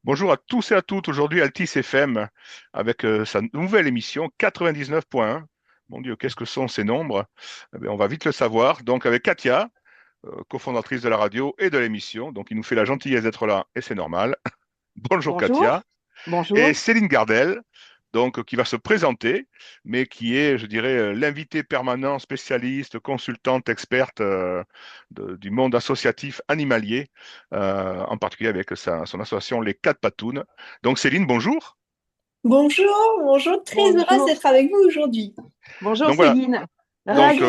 Bonjour à tous et à toutes. Aujourd'hui, Altis FM avec sa nouvelle émission 99.1. Mon Dieu, qu'est-ce que sont ces nombres? Eh bien, on va vite le savoir. Donc, avec Katia, cofondatrice de la radio et de l'émission. Donc, il nous fait la gentillesse d'être là et c'est normal. Bonjour Katia. Bonjour. Bonjour. Et Céline Gardel, donc, qui va se présenter, mais qui est, je dirais, l'invité permanent, spécialiste, consultante, experte du monde associatif animalier, en particulier avec son association Les Quatre Patounes. Donc, Céline, bonjour. Bonjour, bonjour, très heureuse Bonjour. d'être avec vous aujourd'hui. Bonjour Donc voilà. Céline. Donc, Ravi.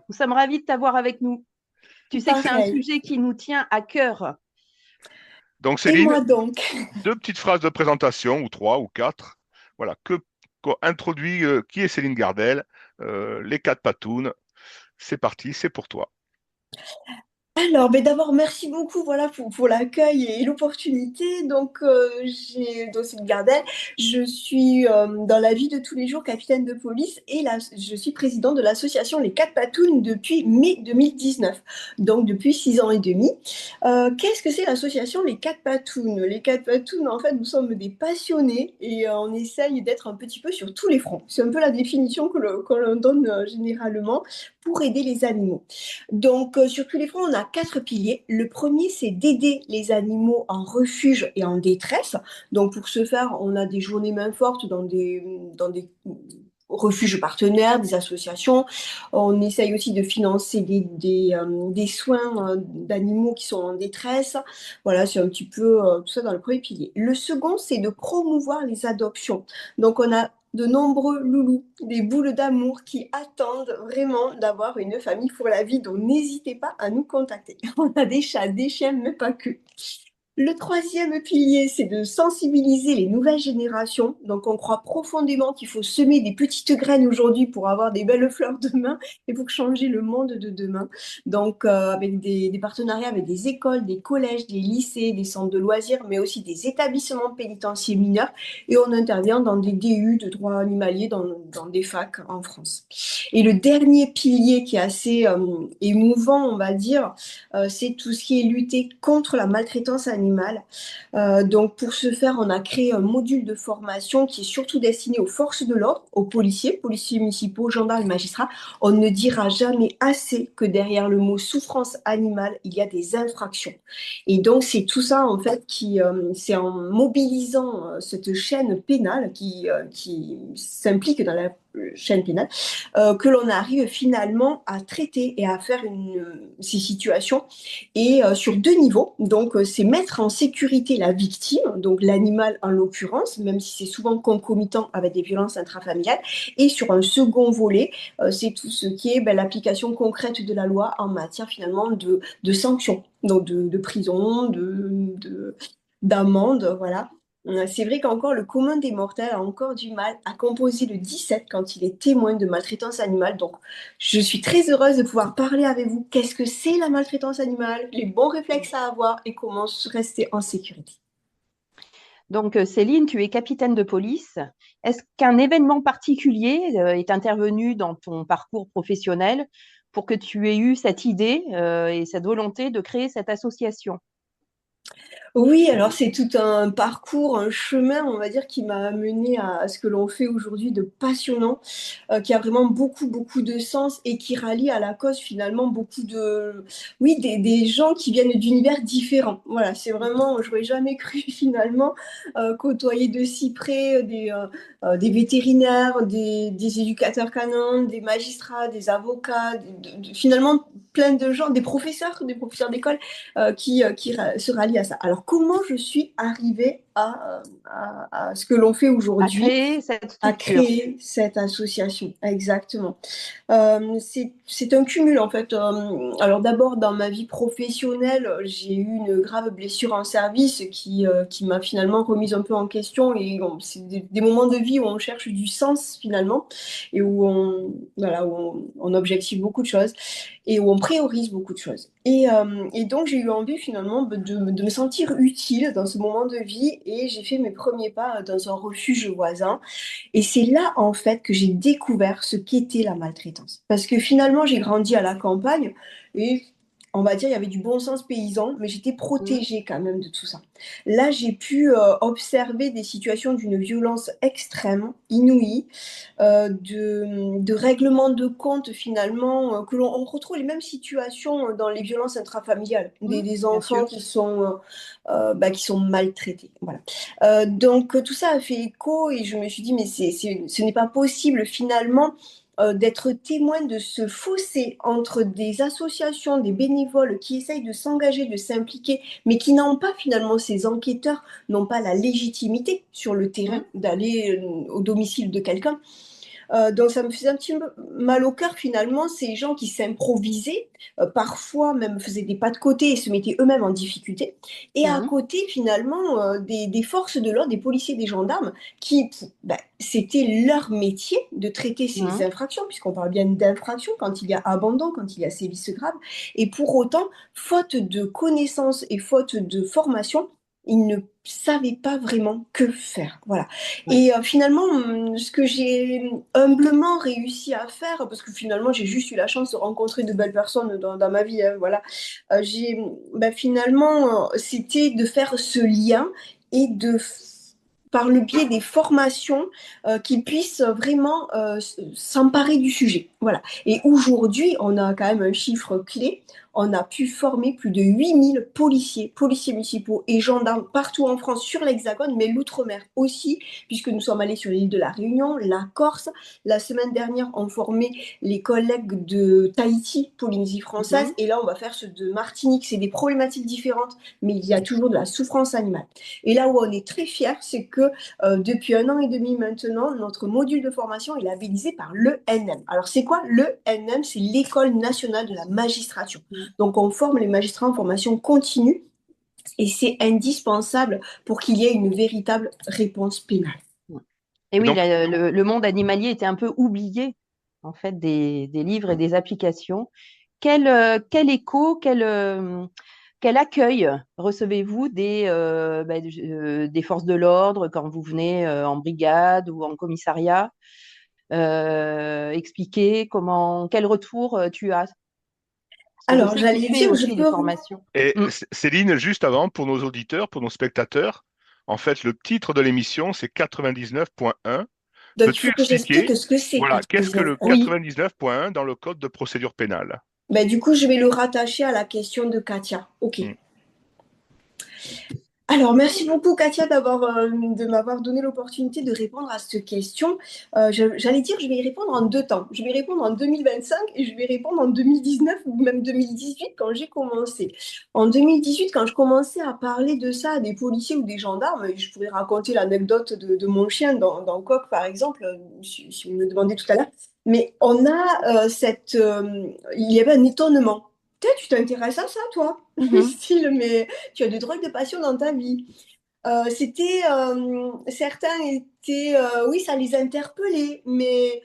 Nous sommes ravis de t'avoir avec nous. Tu sais que c'est un Pareil. sujet qui nous tient à cœur. donc, Et Céline, moi donc? deux petites phrases de présentation, ou trois, ou quatre. Voilà, introduit qui est Céline Gardel, Les Quatre Patounes. C'est parti, c'est pour toi. Alors, mais d'abord, merci beaucoup voilà, pour l'accueil et l'opportunité. Donc, c'est une Gardelle. Je suis dans la vie de tous les jours capitaine de police et là, je suis présidente de l'association Les Quatre Patounes depuis mai 2019, donc depuis 6 ans et demi. Qu'est-ce que c'est l'association Les Quatre Patounes? Les Quatre Patounes, en fait, nous sommes des passionnés et on essaye d'être un petit peu sur tous les fronts. C'est un peu la définition que l'on donne généralement pour aider les animaux. Donc, sur tous les fronts, on a 4 piliers. Le premier, c'est d'aider les animaux en refuge et en détresse. Donc, pour ce faire, on a des journées main fortes dans des refuges partenaires, des associations. On essaye aussi de financer des soins d'animaux qui sont en détresse. Voilà, c'est un petit peu tout ça dans le premier pilier. Le second, c'est de promouvoir les adoptions. Donc, on a de nombreux loulous, des boules d'amour qui attendent vraiment d'avoir une famille pour la vie. Donc, n'hésitez pas à nous contacter. On a des chats, des chiens, mais pas que. Le troisième pilier, c'est de sensibiliser les nouvelles générations. Donc, on croit profondément qu'il faut semer des petites graines aujourd'hui pour avoir des belles fleurs demain et pour changer le monde de demain. Donc, avec des partenariats avec des écoles, des collèges, des lycées, des centres de loisirs, mais aussi des établissements pénitentiaires mineurs. Et on intervient dans des DU de droit animalier dans des facs en France. Et le dernier pilier qui est assez émouvant, on va dire, c'est tout ce qui est lutter contre la maltraitance animale. Donc pour ce faire, on a créé un module de formation qui est surtout destiné aux forces de l'ordre, aux policiers municipaux, gendarmes et magistrats. On ne dira jamais assez que derrière le mot souffrance animale, il y a des infractions. Et donc c'est tout ça en fait c'est en mobilisant cette chaîne pénale qui s'implique dans la chaîne pénale que l'on arrive finalement à traiter et à faire ces situations et sur 2 niveaux. Donc, c'est mettre en sécurité la victime, donc l'animal en l'occurrence, même si c'est souvent concomitant avec des violences intrafamiliales. Et sur un second volet, c'est tout ce qui est l'application concrète de la loi en matière finalement de sanctions, donc de prison, d'amende, voilà. C'est vrai qu'encore le commun des mortels a encore du mal à composer le 17 quand il est témoin de maltraitance animale. Donc, je suis très heureuse de pouvoir parler avec vous. Qu'est-ce que c'est la maltraitance animale, les bons réflexes à avoir et comment rester en sécurité. Donc Céline, tu es capitaine de police. Est-ce qu'un événement particulier est intervenu dans ton parcours professionnel pour que tu aies eu cette idée et cette volonté de créer cette association? Oui, alors c'est tout un parcours, un chemin, on va dire, qui m'a amené à ce que l'on fait aujourd'hui de passionnant, qui a vraiment beaucoup, beaucoup de sens et qui rallie à la cause finalement beaucoup oui, des gens qui viennent d'univers différents. Voilà, c'est vraiment, je n'aurais jamais cru finalement côtoyer de si près des vétérinaires, des éducateurs canins, des magistrats, des avocats, finalement plein de gens, des professeurs d'école qui se rallient à ça. Alors, comment je suis arrivée à ce que l'on fait À aujourd'hui, créer cette à structure. créer cette association? Exactement. C'est un cumul en fait. Alors d'abord dans ma vie professionnelle, j'ai eu une grave blessure en service qui m'a finalement remise un peu en question et bon, c'est des moments de vie où on cherche du sens finalement et où on objective beaucoup de choses et où on priorise beaucoup de choses. Et donc j'ai eu envie finalement de me sentir utile dans ce moment de vie et j'ai fait mes premiers pas dans un refuge voisin et c'est là, en fait, que j'ai découvert ce qu'était la maltraitance. Parce que finalement, j'ai grandi à la campagne et on va dire, il y avait du bon sens paysan, mais j'étais Mmh. protégée quand même de tout ça. Là, j'ai pu observer des situations d'une violence extrême, inouïe, de règlement de compte finalement, que l'on on retrouve les mêmes situations dans les violences intrafamiliales, Mmh. des Bien enfants sûr. qui sont maltraités. Voilà. Donc tout ça a fait écho et je me suis dit, mais ce n'est pas possible finalement d'être témoin de ce fossé entre des associations, des bénévoles qui essayent de s'engager, de s'impliquer, mais qui n'ont pas finalement, ces enquêteurs n'ont pas la légitimité sur le terrain Mmh. d'aller au domicile de quelqu'un. Donc ça me faisait un petit peu mal au cœur finalement, ces gens qui s'improvisaient, parfois même faisaient des pas de côté et se mettaient eux-mêmes en difficulté. Et à Mmh. côté finalement, des forces de l'ordre, des policiers, des gendarmes qui, c'était leur métier de traiter ces Mmh. infractions, puisqu'on parle bien d'infractions quand il y a abandon, quand il y a sévices graves. Et pour autant, faute de connaissances et faute de formation, ils ne savaient pas vraiment que faire. Voilà. Ouais. Et finalement, ce que j'ai humblement réussi à faire, parce que finalement j'ai juste eu la chance de rencontrer de belles personnes dans ma vie, hein, voilà. Finalement, c'était de faire ce lien et par le biais des formations, qu'ils puissent vraiment s'emparer du sujet. Voilà. Et aujourd'hui, on a quand même un chiffre clé. On a pu former plus de 8000 policiers, policiers municipaux et gendarmes partout en France, sur l'Hexagone, mais l'outre-mer aussi, puisque nous sommes allés sur l'île de la Réunion, la Corse. La semaine dernière, on formait les collègues de Tahiti, Polynésie française, Mmh. et là, on va faire ceux de Martinique. C'est des problématiques différentes, mais il y a toujours de la souffrance animale. Et là où on est très fiers, c'est que depuis 1 an et demi maintenant, notre module de formation est labellisé par l'ENM. Alors, c'est quoi l'ENM? C'est l'École nationale de la magistrature. Mmh. Donc, on forme les magistrats en formation continue et c'est indispensable pour qu'il y ait une véritable réponse pénale. Mmh. Et Et oui, donc, le monde animalier était un peu oublié, en fait, des livres et des applications. Quel écho, quel accueil recevez-vous des forces de l'ordre quand vous venez en brigade ou en commissariat? Expliquer quel retour tu as? Parce que je Alors, sais que tu j'allais fais dire, je aussi des peux. formations. et Mm. Céline, juste avant, pour nos auditeurs, pour nos spectateurs, en fait, le titre de l'émission, c'est 99.1. Donc, il Peux-tu faut que expliquer, j'explique ce que c'est voilà, qu'est-ce que 99. le Oui. 99.1 dans le code de procédure pénale? Du coup, je vais le rattacher à la question de Katia. OK. Hmm. Alors, merci beaucoup, Katia, de m'avoir donné l'opportunité de répondre à cette question. J'allais dire, je vais y répondre en deux temps. Je vais répondre en 2025 et je vais répondre en 2019 ou même 2018 quand j'ai commencé. En 2018, quand je commençais à parler de ça à des policiers ou des gendarmes, et je pourrais raconter l'anecdote de mon chien dans Coq, par exemple, si vous me demandez tout à l'heure. Mais on a il y avait un étonnement. Peut-être tu t'intéresses à ça, toi, Mhm. style, mais tu as des drôles de passion dans ta vie. Certains étaient, oui, ça les interpellait, mais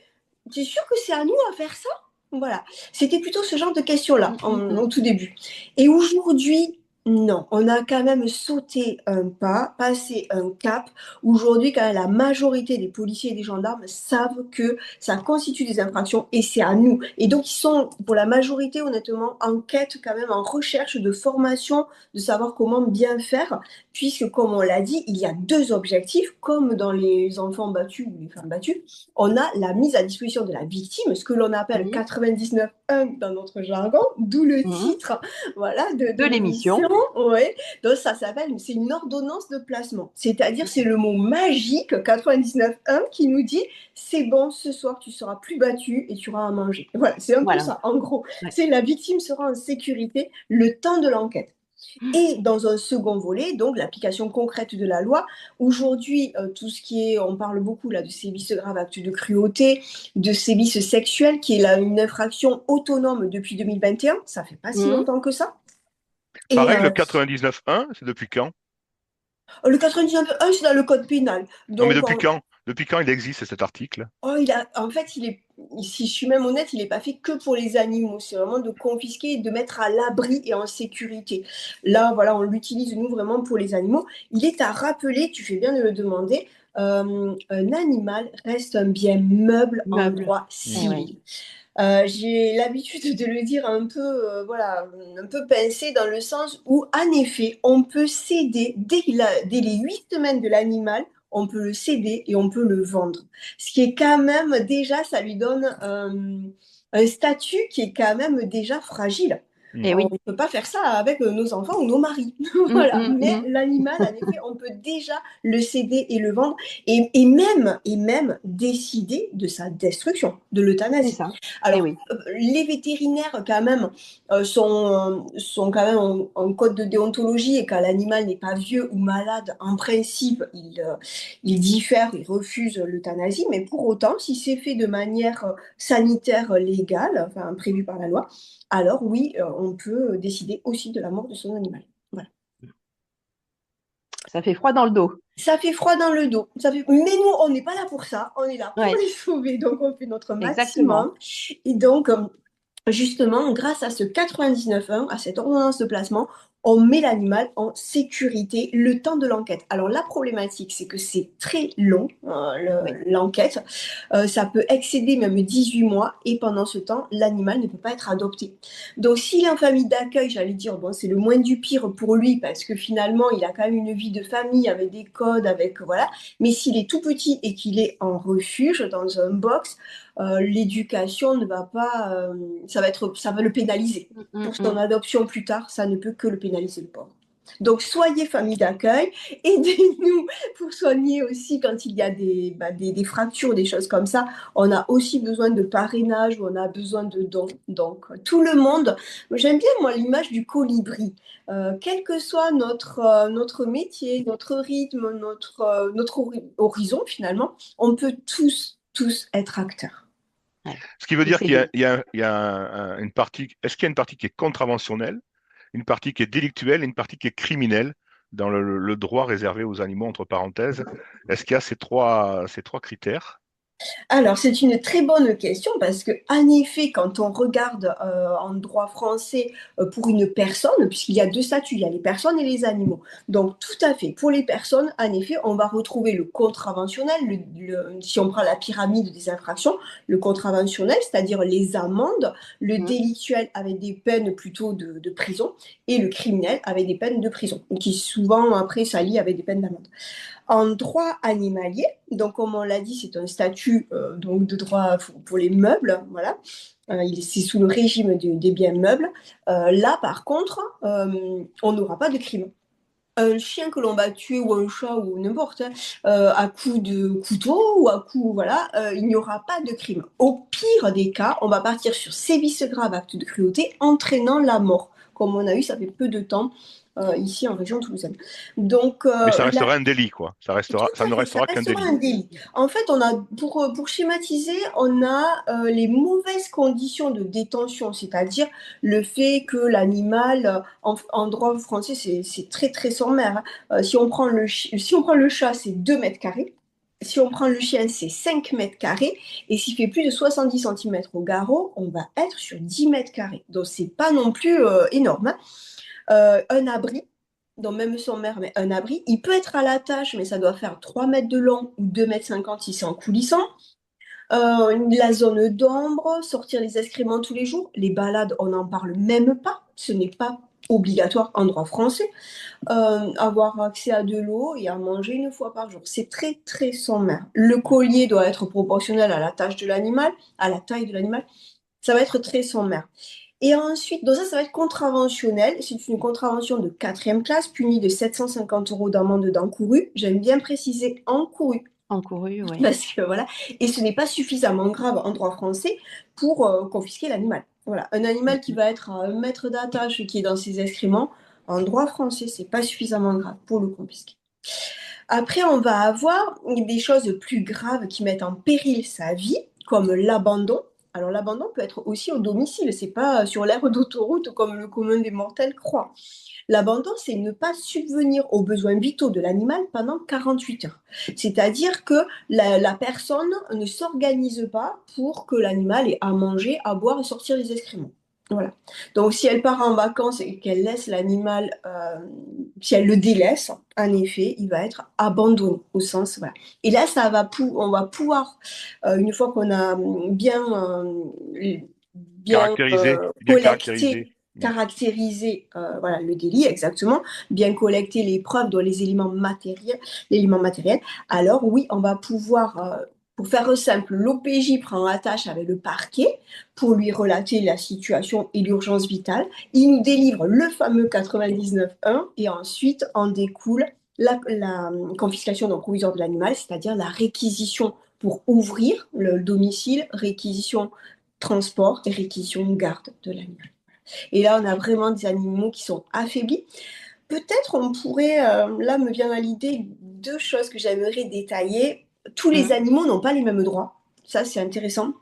tu es sûr que c'est à nous à faire ça? Voilà, c'était plutôt ce genre de questions-là Mm, mm, mm. au tout début. Et aujourd'hui, non, on a quand même sauté un pas, passé un cap. Aujourd'hui, quand même, la majorité des policiers et des gendarmes savent que ça constitue des infractions et c'est à nous. Et donc, ils sont, pour la majorité, honnêtement, en quête quand même, en recherche de formation, de savoir comment bien faire puisque, comme on l'a dit, il y a deux objectifs, comme dans les enfants battus ou les femmes battues. On a la mise à disposition de la victime, ce que l'on appelle Oui. 99.1 dans notre jargon, d'où le Mhm. titre voilà, de De l'émission. l'émission. Ouais. Donc ça s'appelle, c'est une ordonnance de placement. C'est-à-dire, c'est Mhm. le mot magique 99.1 qui nous dit, c'est bon, ce soir, tu seras plus battu et tu auras à manger. Voilà, c'est un peu Voilà. ça, en gros. Ouais. C'est la victime sera en sécurité le temps de l'enquête. Et dans un second volet, donc l'application concrète de la loi. Aujourd'hui, tout ce qui est, on parle beaucoup là de sévices graves, actes de cruauté, de sévices sexuels, qui est là une infraction autonome depuis 2021. Ça fait pas si Mhm. longtemps que ça. Et Pareil, le 99.1, c'est depuis quand? le 99.1, c'est dans le code pénal. Non, mais Donc, depuis quand? Depuis quand il existe cet article? en fait, si je suis même honnête, il n'est pas fait que pour les animaux. C'est vraiment de confisquer et de mettre à l'abri et en sécurité. Là, voilà, on l'utilise, nous, vraiment pour les animaux. Il est à rappeler, tu fais bien de le demander, un animal reste un bien meuble en Meuble. droit Eh ouais. civil. J'ai l'habitude de le dire un peu, voilà, un peu pincé dans le sens où, en effet, on peut céder dès les 8 semaines de l'animal, on peut le céder et on peut le vendre. Ce qui est quand même déjà, ça lui donne un statut qui est quand même déjà fragile. Mm. Eh On oui. ne peut pas faire ça avec nos enfants ou nos maris. Mm, Voilà. mm, Mais mm. l'animal, en effet, on peut déjà le céder et le vendre et même décider de sa destruction, de C'est l'euthanasie. ça. Eh Alors, oui. les vétérinaires, quand même, sont quand même en code de déontologie et quand l'animal n'est pas vieux ou malade, en principe, il diffère, il refuse l'euthanasie. Mais pour autant, si c'est fait de manière sanitaire légale, enfin prévue par la loi, alors oui, on peut décider aussi de la mort de son animal. Voilà. Ça fait froid dans le dos. Ça fait froid dans le dos. Mais nous, on n'est pas là pour ça. On est là pour Ouais, les sauver. Donc, on fait notre exactement. maximum. Et donc, justement, grâce à ce 99.1, à cette ordonnance de placement, on met l'animal en sécurité le temps de l'enquête. Alors la problématique, c'est que c'est très long, Oui. l'enquête. Ça peut excéder même 18 mois et pendant ce temps, l'animal ne peut pas être adopté. Donc s'il est en famille d'accueil, j'allais dire, bon, c'est le moins du pire pour lui parce que finalement, il a quand même une vie de famille avec des codes, avec voilà. Mais s'il est tout petit et qu'il est en refuge, dans un box, l'éducation ne va pas, ça va le pénaliser. Mm, mm, Pour son mm. adoption plus tard, ça ne peut que le pénaliser, le pauvre. Donc, soyez famille d'accueil, aidez-nous pour soigner aussi quand il y a des fractures, des choses comme ça. On a aussi besoin de parrainage ou on a besoin de dons. Donc, tout le monde, j'aime bien moi l'image du colibri. Quel que soit notre métier, notre rythme, notre horizon finalement, on peut tous être acteurs. Ouais. Ce qui veut Et dire c'est qu'il y bien. a, il y a- il y a une partie, est-ce qu'il y a une partie qui est contraventionnelle, une partie qui est délictuelle et une partie qui est criminelle dans le droit réservé aux animaux, entre parenthèses? Est-ce qu'il y a ces trois critères? Alors, c'est une très bonne question parce que, en effet, quand on regarde en droit français pour une personne, puisqu'il y a deux statuts, il y a les personnes et les animaux. Donc, tout à fait, pour les personnes, en effet, on va retrouver le contraventionnel, si on prend la pyramide des infractions, le contraventionnel, c'est-à-dire les amendes, le Mm. délictuel avec des peines plutôt de prison et le criminel avec des peines de prison, qui souvent après s'allient avec des peines d'amende. En droit animalier, donc comme on l'a dit, c'est un statut donc de droit pour les meubles, voilà. C'est sous le régime des biens meubles. Là, par contre, on n'aura pas de crime. Un chien que l'on va tuer ou un chat ou n'importe, hein, à coups de couteau ou à coups, voilà, il n'y aura pas de crime. Au pire des cas, on va partir sur sévices graves, actes de cruauté entraînant la mort, comme on a eu, ça fait peu de temps, ici en région toulousaine. Donc, Mais ça là, resterait un délit, quoi. Ça tout à ne fait, ça restera qu'un restera délit. un délit. En fait, pour schématiser, on a les mauvaises conditions de détention, c'est-à-dire le fait que l'animal, en droit français, c'est très très sommaire, hein. Si on prend le chat, c'est 2 mètres carrés. Si on prend le chien, c'est 5 mètres carrés. Et s'il fait plus de 70 centimètres au garrot, on va être sur 10 mètres carrés. Donc, c'est pas non plus énorme, hein. Un abri, donc même son mère, mais un abri, il peut être à la tâche, mais ça doit faire 3 mètres de long ou 2,50 m si c'est en coulissant. La zone d'ombre, sortir les excréments tous les jours, les balades, on n'en parle même pas, ce n'est pas obligatoire en droit français. Avoir accès à de l'eau et à manger une fois par jour, c'est très très sommaire. Le collier doit être proportionnel à la tâche de l'animal, à la taille de l'animal, ça va être très sommaire. Et ensuite, donc ça va être contraventionnel. C'est une contravention de quatrième classe, punie de 750 euros d'amende d'encouru. J'aime bien préciser encouru, Encouru, oui. parce que voilà. Et ce n'est pas suffisamment grave en droit français pour confisquer l'animal. Voilà. Un animal qui va être à 1 mètre d'attache, qui est dans ses excréments, en droit français, c'est pas suffisamment grave pour le confisquer. Après, on va avoir des choses plus graves qui mettent en péril sa vie, comme l'abandon. Alors, l'abandon peut être aussi au domicile, c'est pas sur l'aire d'autoroute comme le commun des mortels croit. L'abandon, c'est ne pas subvenir aux besoins vitaux de l'animal pendant 48 heures. C'est-à-dire que la personne ne s'organise pas pour que l'animal ait à manger, à boire et sortir les excréments. Voilà. Donc, si elle part en vacances et qu'elle laisse l'animal, si elle le délaisse, en effet, il va être abandonné au sens, voilà. Et là, on va pouvoir, une fois qu'on a bien Bien caractérisé. collecté, caractérisé, voilà, le délit exactement, bien collecté les preuves dans l'élément matériel, alors oui, on va pouvoir, pour faire simple, l'OPJ prend attache avec le parquet pour lui relater la situation et l'urgence vitale. Il nous délivre le fameux 99.1 et ensuite en découle la confiscation donc provisoire de l'animal, c'est-à-dire la réquisition pour ouvrir le domicile, réquisition transport et réquisition garde de l'animal. Et là, on a vraiment des animaux qui sont affaiblis. Peut-être on pourrait, là me vient à l'idée deux choses que j'aimerais détailler. Tous les animaux n'ont pas les mêmes droits. Ça, c'est intéressant.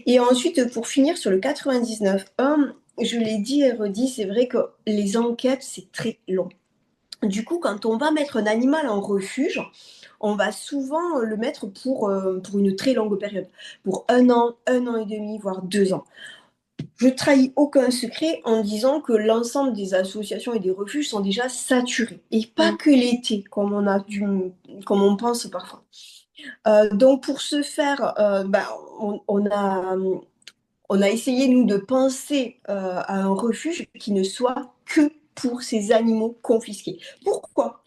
Et ensuite, pour finir sur le 99.1, je l'ai dit et redit, c'est vrai que les enquêtes, c'est très long. Du coup, quand on va mettre un animal en refuge, on va souvent le mettre pour une très longue période, pour un an et demi, voire 2 ans. Je trahis aucun secret en disant que l'ensemble des associations et des refuges sont déjà saturés. Et pas que l'été, comme on pense parfois. Donc pour ce faire, on a essayé, nous, de penser à un refuge qui ne soit que pour ces animaux confisqués. Pourquoi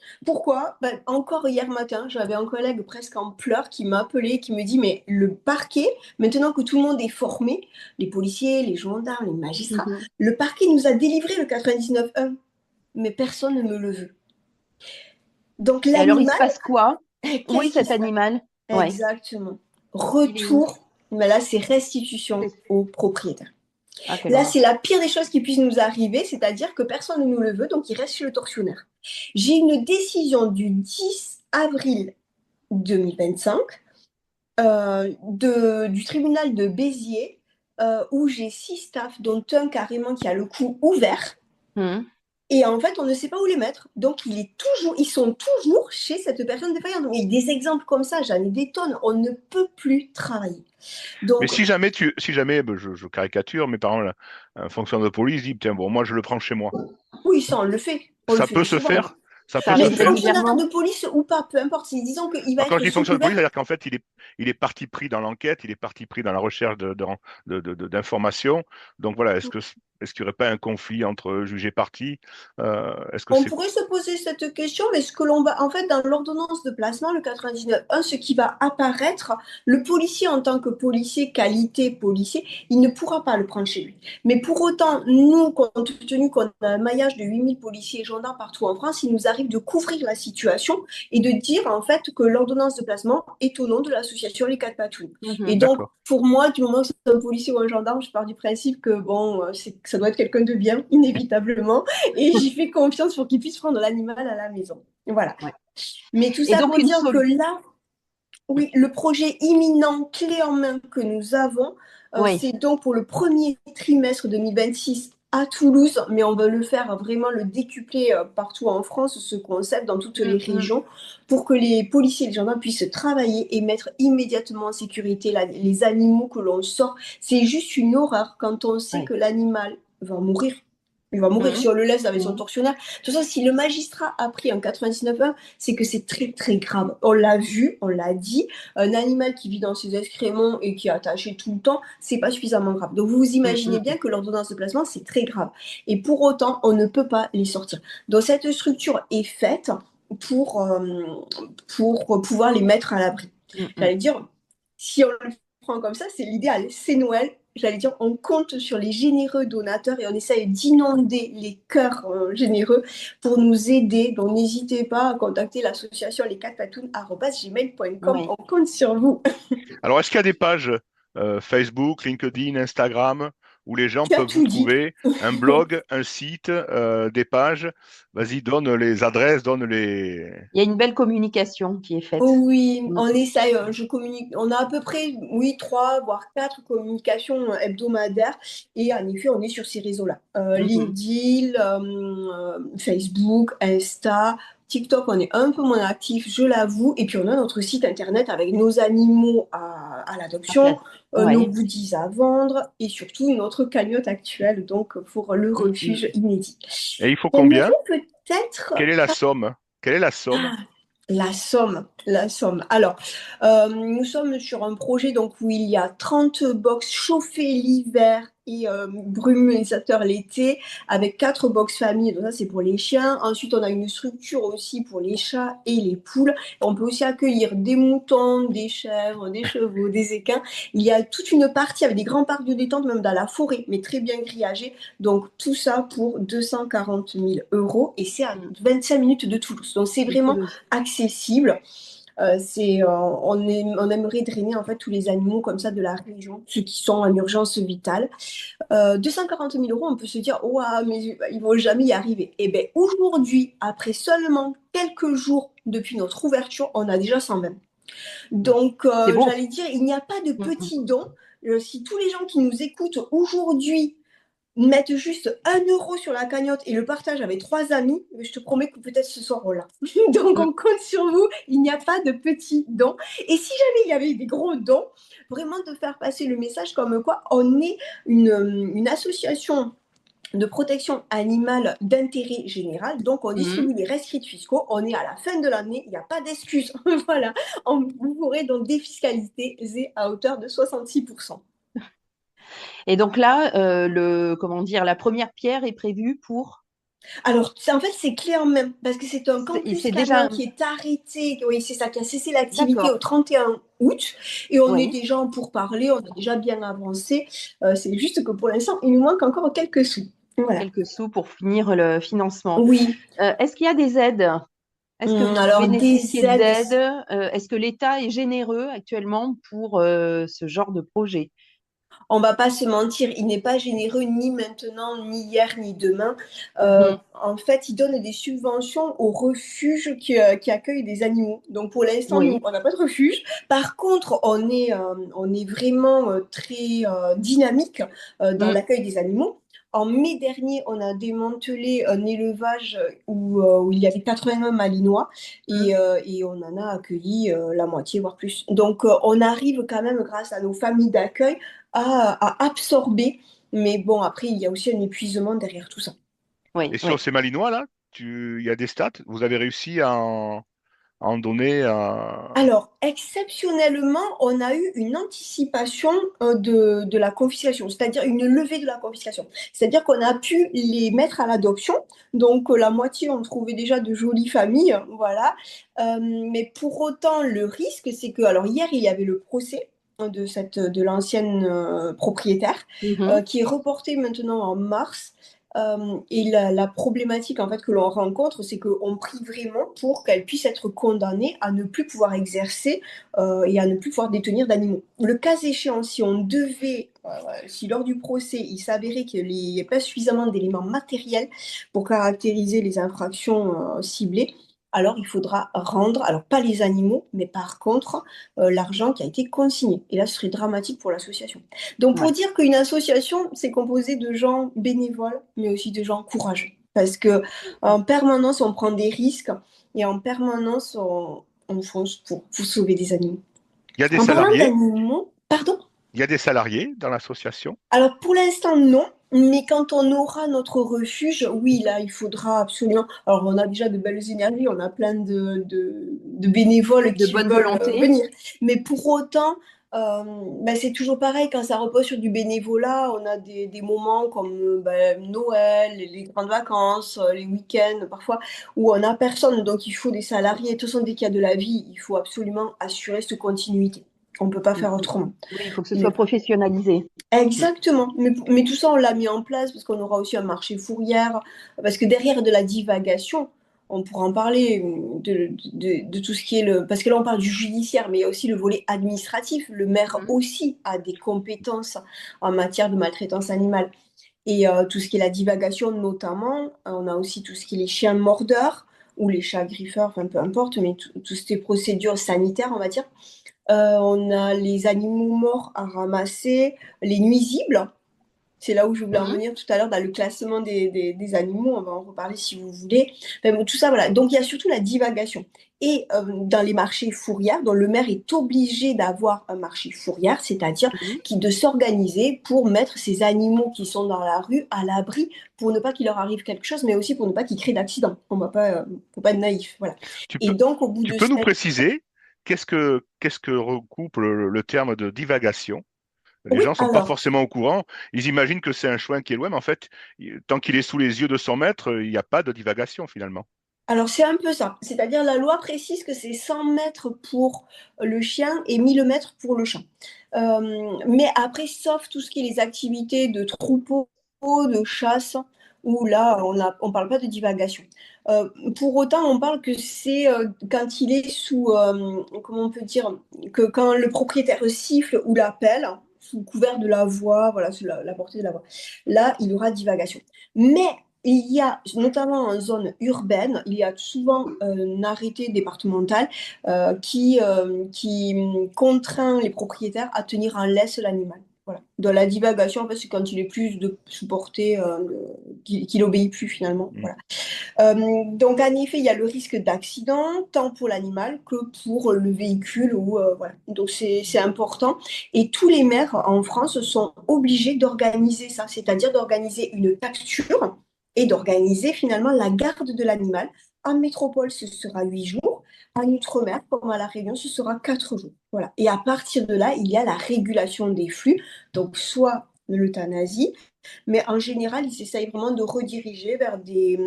encore hier matin, j'avais un collègue presque en pleurs qui m'a appelé, qui me dit, mais le parquet, maintenant que tout le monde est formé, les policiers, les gendarmes, les magistrats, le parquet nous a délivré le 99.1, mais personne ne me le veut. Donc Et alors, il se l'animal, passe quoi? Où est cet animal? Ouais. exactement. Retour, mais là c'est restitution au propriétaire. Là, c'est la pire des choses qui puisse nous arriver, c'est-à-dire que personne ne nous le veut, donc il reste chez le tortionnaire. J'ai une décision du 10 avril 2025 du tribunal de Béziers où j'ai 6 staffs, dont un carrément qui a le cou ouvert. Et en fait, on ne sait pas où les mettre. Donc, ils sont toujours chez cette personne défaillante. Donc, il y a des exemples comme ça, j'en ai des tonnes. On ne peut plus travailler. Donc, Mais si jamais je caricature, mais par exemple, un fonctionnaire de police dit, tiens, bon, moi, je le prends chez moi. oui, ça, on le fait. On le Ça fait peut plus se souvent. faire? Ça peut Ça se Mais arrive faire? fonctionnaire régulièrement. de police ou pas, peu importe. Disons qu'il va Alors, quand être je dis sous fonctionnaire de police, couvert. c'est-à-dire qu'en fait, il est parti pris dans l'enquête, il est parti pris dans la recherche d'informations. Donc voilà, est-ce qu'il n'y aurait pas un conflit entre juge et partie? Est-ce que On c'est pourrait se poser cette question, mais ce que l'on va, en fait, dans l'ordonnance de placement, le 99.1, ce qui va apparaître, le policier en tant que policier, qualité policier, il ne pourra pas le prendre chez lui. Mais pour autant, nous, compte tenu qu'on a un maillage de 8000 policiers et gendarmes partout en France, il nous arrive de couvrir la situation et de dire, en fait, que l'ordonnance de placement est au nom de l'association Les Quatre Patrouilles. Et donc, d'accord. pour moi, du moment que c'est un policier ou un gendarme, je pars du principe que, bon, ça doit être quelqu'un de bien, inévitablement, et j'y fais confiance pour qu'il puisse prendre l'animal à la maison. Voilà. Ouais. Mais tout Et ça donc, pour dire que là, oui, le projet imminent, clé en main que nous avons, c'est donc pour le premier trimestre 2026 à Toulouse, mais on veut le faire vraiment le décupler partout en France, ce concept dans toutes les régions, pour que les policiers et les gendarmes puissent travailler et mettre immédiatement en sécurité les animaux que l'on sort. C'est juste une horreur quand on sait que l'animal va mourir. Il va mourir si on le laisse avec son tortionnaire. De toute façon, si le magistrat a pris un 99.1, c'est que c'est très très grave. On l'a vu, on l'a dit, un animal qui vit dans ses excréments et qui est attaché tout le temps, c'est pas suffisamment grave. Donc vous vous imaginez bien que l'ordonnance de placement, c'est très grave. Et pour autant, on ne peut pas les sortir. Donc cette structure est faite pour pouvoir les mettre à l'abri. J'allais dire, si on le prend comme ça, c'est l'idéal. C'est Noël. J'allais dire, on compte sur les généreux donateurs et on essaye d'inonder les cœurs généreux pour nous aider. Donc, n'hésitez pas à contacter l'association lesquatpatounes@gmail.com. On compte sur vous. Alors, est-ce qu'il y a des pages Facebook, LinkedIn, Instagram, où les gens Tu as peuvent vous tout dit. trouver, un blog, un site, des pages? Vas-y, donne les adresses, donne les... il y a une belle communication qui est faite. Oui, on essaye, je communique. On a à peu près, oui, 3 voire 4 communications hebdomadaires. Et en effet, on est sur ces réseaux-là. LinkedIn, Facebook, Insta, TikTok, on est un peu moins actif, je l'avoue. Et puis, on a notre site internet avec nos animaux à l'adoption, nos Ouais. goodies à vendre et surtout notre cagnotte actuelle, donc pour le Mm, mm. refuge inédit. Et il faut J'aimerais combien? peut-être Quelle est la somme? Quelle est la somme? ah, la Somme, la Somme. Alors, nous sommes sur un projet donc, où il y a 30 box chauffées l'hiver et brumisateur l'été, avec 4 box famille. Donc ça, c'est pour les chiens. Ensuite, on a une structure aussi pour les chats et les poules. On peut aussi accueillir des moutons, des chèvres, des chevaux, des équins. Il y a toute une partie avec des grands parcs de détente, même dans la forêt, mais très bien grillagés. Donc, tout ça pour 240 000 € et c'est à Mm. 25 minutes de Toulouse. Donc, c'est De vraiment Toulouse. accessible. On aimerait drainer en fait tous les animaux comme ça de la région, ceux qui sont en urgence vitale. 240 000 €, on peut se dire, ouah, mais ils vont jamais y arriver. Et bien aujourd'hui, après seulement quelques jours depuis notre ouverture, on a déjà 120. Donc, C'est beau. j'allais dire, il n'y a pas de Mm, mm. petits dons. Si tous les gens qui nous écoutent aujourd'hui mettre juste 1 € sur la cagnotte et le partage avec 3 amis, je te promets que peut-être ce seront-là. Donc Mm. on compte sur vous, il n'y a pas de petits dons. Et si jamais il y avait des gros dons, vraiment de faire passer le message comme quoi on est une association de protection animale d'intérêt général. Donc, on Mm. distribue les rescrits fiscaux. On est à la fin de l'année. Il n'y a pas d'excuse. Voilà. Vous pourrez donc défiscaliser à hauteur de 66%. Et donc là, comment dire, la première pierre est prévue pour. Alors, en fait, c'est clé en main parce que c'est un campus C'est déjà. canin qui est arrêté, oui, c'est ça, qui a cessé l'activité D'accord. au 31 août et on est Oui. déjà en pourparlers, on a déjà bien avancé. C'est juste que pour l'instant, il nous manque encore quelques sous. Voilà. Quelques sous pour finir le financement. Oui. Est-ce qu'il y a des aides? Est-ce que vous Alors, bénéficiez des aides. d'aides? Est-ce que l'État est généreux actuellement pour ce genre de projet? On va pas se mentir, il n'est pas généreux ni maintenant, ni hier, ni demain. Mhm. En fait, il donne des subventions aux refuges qui accueillent des animaux. Donc pour l'instant, nous, Oui. on n'a pas de refuge. Par contre, on est vraiment très dynamique dans Mm. l'accueil des animaux. En mai dernier, on a démantelé un élevage où il y avait 80 malinois Mm. et on en a accueilli la moitié, voire plus. Donc, on arrive quand même, grâce à nos familles d'accueil, à absorber. Mais bon, après, il y a aussi un épuisement derrière tout ça. Oui, Et sur oui. ces Malinois là, il y a des stats? Vous avez réussi à en donner Alors, exceptionnellement, on a eu une anticipation de la confiscation, c'est-à-dire une levée de la confiscation. C'est-à-dire qu'on a pu les mettre à l'adoption. Donc, la moitié ont trouvé déjà de jolies familles, voilà. Mais pour autant, le risque, c'est que, alors hier, il y avait le procès de l'ancienne propriétaire Mhm. qui est reporté maintenant en mars. Et la problématique en fait que l'on rencontre, c'est qu'on prie vraiment pour qu'elle puisse être condamnée à ne plus pouvoir exercer et à ne plus pouvoir détenir d'animaux. Le cas échéant, si on devait, si lors du procès, il s'avérait qu'il n'y ait pas suffisamment d'éléments matériels pour caractériser les infractions ciblées, alors il faudra rendre, alors pas les animaux, mais par contre l'argent qui a été consigné. Et là, ce serait dramatique pour l'association. Donc, pour Ouais. dire qu'une association, c'est composé de gens bénévoles, mais aussi de gens courageux. Parce que en permanence, on prend des risques et en permanence, on fonce pour sauver des animaux. Il y a des En parlant salariés? d'animaux, pardon? Il y a des salariés dans l'association? Alors, pour l'instant, non. Mais quand on aura notre refuge, oui, là, il faudra absolument. Alors, on a déjà de belles énergies, on a plein de bénévoles De qui bonne veulent volonté. venir. Mais pour autant, ben, c'est toujours pareil, quand ça repose sur du bénévolat, on a des moments comme ben, Noël, les grandes vacances, les week-ends, parfois, où on n'a personne. Donc, il faut des salariés. De toute façon, dès qu'il y a de la vie, il faut absolument assurer cette continuité. On ne peut pas Mm, faire mm. autrement. Oui, il faut que ce Mais soit professionnalisé. Mm. exactement. Mais tout ça, on l'a mis en place parce qu'on aura aussi un marché fourrière. Parce que derrière de la divagation, on pourra en parler de tout ce qui est le. Parce que là, on parle du judiciaire, mais il y a aussi le volet administratif. Le maire Mm. aussi a des compétences en matière de maltraitance animale. Et tout ce qui est la divagation, notamment, on a aussi tout ce qui est les chiens mordeurs ou les chats griffeurs, enfin peu importe, mais toutes ces procédures sanitaires, on va dire. On a les animaux morts à ramasser, les nuisibles. C'est là où je voulais en Mhm. venir tout à l'heure dans le classement des animaux. On va en reparler si vous voulez. Enfin, bon, tout ça, voilà. Donc, il y a surtout la divagation. Et dans les marchés fourrières, dont le maire est obligé d'avoir un marché fourrière, c'est-à-dire Mhm. de s'organiser pour mettre ces animaux qui sont dans la rue à l'abri, pour ne pas qu'il leur arrive quelque chose, mais aussi pour ne pas qu'ils créent d'accidents. On va pas, faut pas être naïf, voilà. Tu Et peux, donc, au bout tu de peux nous cette... préciser qu'est-ce que recoupe le terme de divagation? Les Oui, gens sont pas alors, forcément au courant. Ils imaginent que c'est un chouin qui est loin, mais en fait, tant qu'il est sous les yeux de son maître, il n'y a pas de divagation finalement. alors c'est un peu ça. C'est-à-dire, la loi précise que c'est 100 mètres pour le chien et 1000 mètres pour le chat. Mais après, sauf tout ce qui est les activités de troupeau, de chasse, où là, on parle pas de divagation. Euh, pour autant, on parle que c'est quand il est sous, comment on peut dire, que quand le propriétaire siffle ou l'appelle, sous couvert de la voix, voilà, sous la portée de la voix, là, il y aura divagation. Mais il y a, notamment en zone urbaine, il y a souvent un arrêté départemental qui contraint les propriétaires à tenir en laisse l'animal. Voilà. Dans la divagation, en fait, c'est quand il est plus de sous portée, qu'il obéit plus finalement. Mm. Voilà. Donc, en effet, il y a le risque d'accident, tant pour l'animal que pour le véhicule. Voilà. Donc, c'est important. Et tous les maires en France sont obligés d'organiser ça, c'est-à-dire d'organiser une capture et d'organiser finalement la garde de l'animal. En métropole, ce sera 8 jours. En outre-mer, comme à La Réunion, ce sera 4 jours. Voilà. Et à partir de là, il y a la régulation des flux, donc soit l'euthanasie, mais en général, ils essayent vraiment de rediriger vers des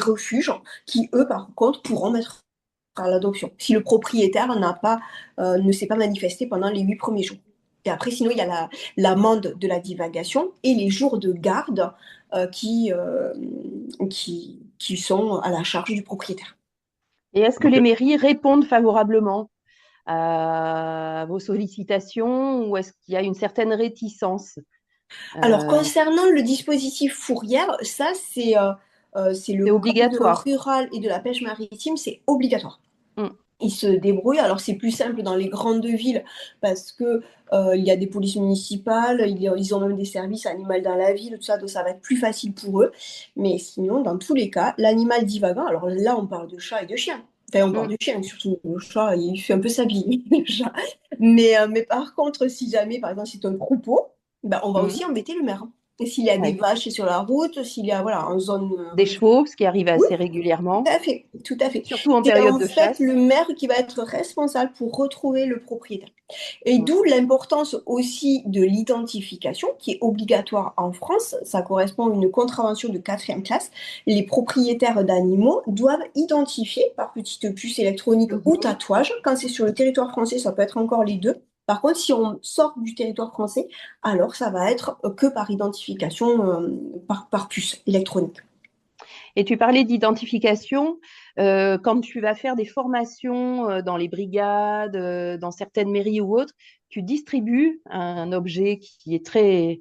refuges qui, eux, par contre, pourront mettre à l'adoption si le propriétaire ne s'est pas manifesté pendant les 8 premiers jours. Et après, sinon, il y a l'amende de la divagation et les jours de garde qui sont à la charge du propriétaire. Et est-ce que Donc, les mairies répondent favorablement à vos sollicitations ou est-ce qu'il y a une certaine réticence? Alors, Euh, concernant le dispositif fourrière, ça, c'est le c'est code obligatoire. rural et de la pêche maritime, c'est obligatoire. Mm. Ils se débrouillent. Alors, c'est plus simple dans les grandes villes parce que il y a des polices municipales, ils ont même des services animaux dans la ville, tout ça, donc ça va être plus facile pour eux. Mais sinon, dans tous les cas, l'animal divagant, alors là, on parle de chat et de chien. Enfin, on parle Mm. de chien, surtout le chat, il fait un peu sa vie, le chat. Mais par contre, si jamais, par exemple, c'est un troupeau, ben, on va Mm. aussi embêter le maire. Et s'il y a des Ouais. vaches sur la route, s'il y a, voilà, en zone Des chevaux, ce qui arrive oui, assez tout régulièrement, à fait, tout à fait. surtout en C'est période en de fait chasse. le maire qui va être responsable pour retrouver le propriétaire. Et Mm. d'où l'importance aussi de l'identification qui est obligatoire en France. Ça correspond à une contravention de quatrième classe. Les propriétaires d'animaux doivent identifier par petite puce électronique ou Mhm. tatouage. Quand c'est sur le territoire français, ça peut être encore les deux. Par contre, si on sort du territoire français, alors ça va être que par identification par puce électronique. Et tu parlais d'identification. Quand tu vas faire des formations dans les brigades, dans certaines mairies ou autres, tu distribues un objet qui est très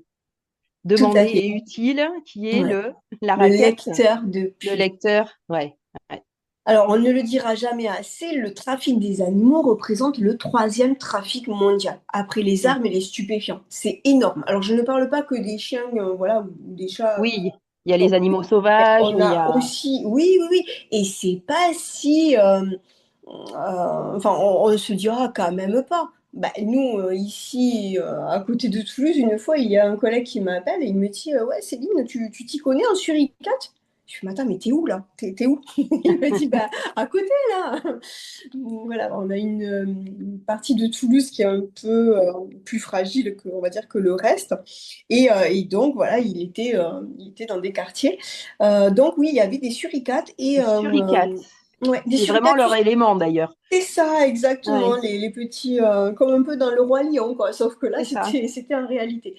Tout demandé à fait. et utile, qui est Ouais. la Le raquette, lecteur de le puce. lecteur. Ouais. Ouais. Alors, on ne le dira jamais assez, le trafic des animaux représente le troisième trafic mondial, après les Mm. armes et les stupéfiants. C'est énorme. Alors, je ne parle pas que des chiens, voilà, ou des chats. Oui, il y a Non. les animaux sauvages, On mais il y a a. aussi, oui, oui, oui. Et c'est pas si, enfin, on se dira quand même pas. Bah, nous, ici, à côté de Toulouse, une fois, il y a un collègue qui m'appelle et il me dit, ouais, Céline, tu t'y connais en suricate? Je fais, mais attends, mais t'es où là? T'es où? Il me dit, bah, à côté là. Voilà, on a une partie de Toulouse qui est un peu plus fragile que, on va dire, que le reste. Et donc, voilà, il était dans des quartiers. Donc, oui, il y avait des suricates et Des suricates. ouais, des C'est vraiment suricates. leur élément d'ailleurs. C'est ça, exactement, Ouais, les petits, comme un peu dans le Roi Lion, quoi, sauf que là, c'est ça. c'était en réalité.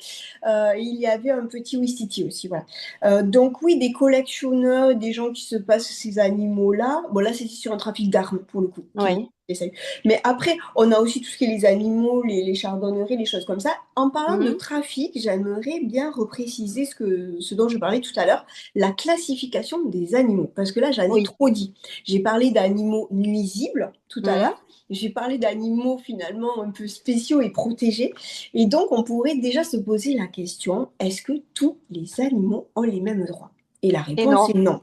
Il y avait un petit Ouistiti aussi, voilà. Donc oui, des collectionneurs, des gens qui se passent ces animaux-là. Bon, là, c'était sur un trafic d'armes, pour le coup, qui Oui. essaye. Mais après, on a aussi tout ce qui est les animaux, les chardonneries, les choses comme ça. En parlant de Mhm. trafic, j'aimerais bien repréciser ce dont je parlais tout à l'heure, la classification des animaux, parce que là, j'en ai Oui. trop dit. J'ai parlé d'animaux nuisibles tout à Mhm. l'heure. J'ai parlé d'animaux finalement un peu spéciaux et protégés. Et donc, on pourrait déjà se poser la question, est-ce que tous les animaux ont les mêmes droits? Et la Et réponse non. est non.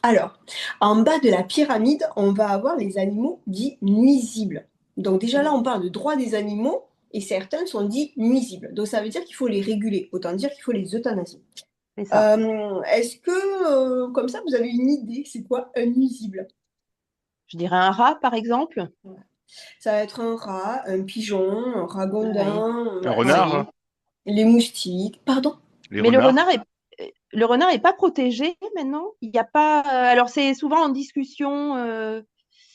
Alors, en bas de la pyramide, on va avoir les animaux dits nuisibles. Donc déjà là, on parle de droits des animaux et certains sont dits nuisibles. Donc ça veut dire qu'il faut les réguler, autant dire qu'il faut les euthanasier. C'est ça. Est-ce que, comme ça, vous avez une idée, c'est quoi un nuisible? Je dirais un rat, par exemple. Voilà. Ça va être un rat, un pigeon, un Ouais. ragondin, Un voilà, renard, Oui. hein, les moustiques. Pardon? les Mais renards. le renard est pas protégé maintenant. Il n'y a pas. Alors c'est souvent en discussion.